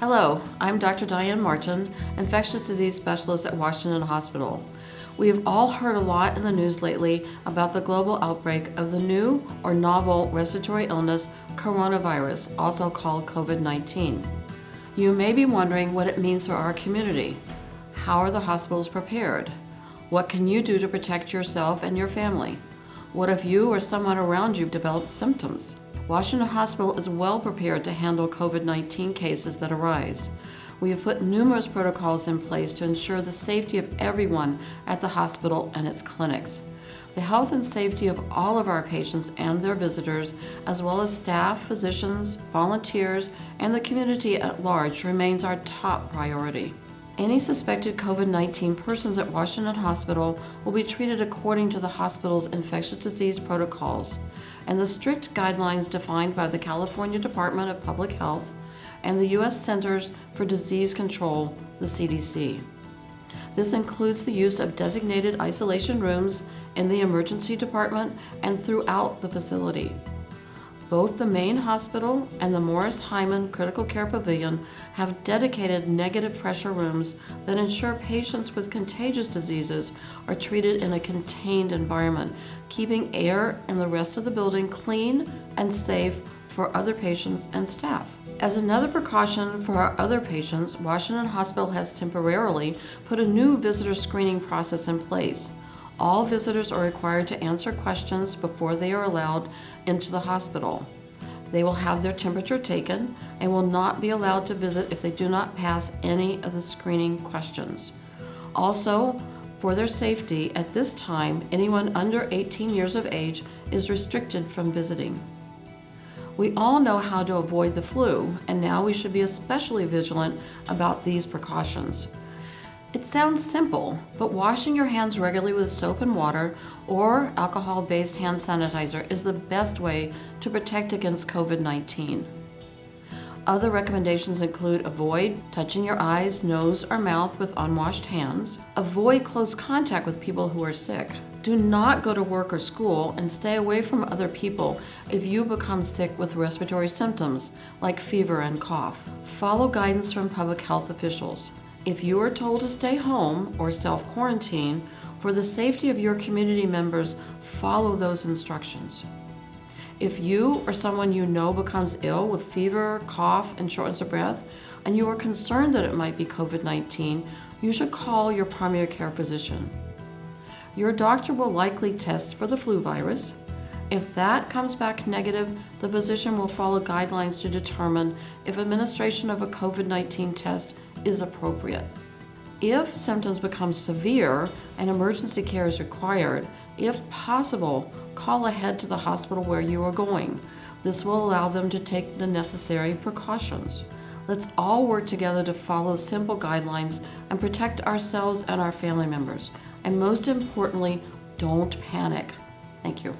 Hello, I'm Dr. Dianne Martin, infectious disease specialist at Washington Hospital. We have all heard a lot in the news lately about the global outbreak of the new or novel respiratory illness, coronavirus, also called COVID-19. You may be wondering what it means for our community. How are the hospitals prepared? What can you do to protect yourself and your family? What if you or someone around you develops symptoms? Washington Hospital is well prepared to handle COVID-19 cases that arise. We have put numerous protocols in place to ensure the safety of everyone at the hospital and its clinics. The health and safety of all of our patients and their visitors, as well as staff, physicians, volunteers, and the community at large, remains our top priority. Any suspected COVID-19 persons at Washington Hospital will be treated according to the hospital's infectious disease protocols and the strict guidelines defined by the California Department of Public Health and the U.S. Centers for Disease Control, the CDC. This includes the use of designated isolation rooms in the emergency department and throughout the facility. Both the main hospital and the Morris Hyman Critical Care Pavilion have dedicated negative pressure rooms that ensure patients with contagious diseases are treated in a contained environment, keeping air and the rest of the building clean and safe for other patients and staff. As another precaution for our other patients, Washington Hospital has temporarily put a new visitor screening process in place. All visitors are required to answer questions before they are allowed into the hospital. They will have their temperature taken and will not be allowed to visit if they do not pass any of the screening questions. Also, for their safety, at this time, anyone under 18 years of age is restricted from visiting. We all know how to avoid the flu, and now we should be especially vigilant about these precautions. It sounds simple, but washing your hands regularly with soap and water or alcohol-based hand sanitizer is the best way to protect against COVID-19. Other recommendations include avoid touching your eyes, nose, or mouth with unwashed hands, avoid close contact with people who are sick, do not go to work or school, and stay away from other people if you become sick with respiratory symptoms like fever and cough. Follow guidance from public health officials. If you are told to stay home or self-quarantine, for the safety of your community members, follow those instructions. If you or someone you know becomes ill with fever, cough, and shortness of breath, and you are concerned that it might be COVID-19, you should call your primary care physician. Your doctor will likely test for the flu virus. If that comes back negative, the physician will follow guidelines to determine if administration of a COVID-19 test is appropriate. If symptoms become severe and emergency care is required, if possible, call ahead to the hospital where you are going. This will allow them to take the necessary precautions. Let's all work together to follow simple guidelines and protect ourselves and our family members. And most importantly, don't panic. Thank you.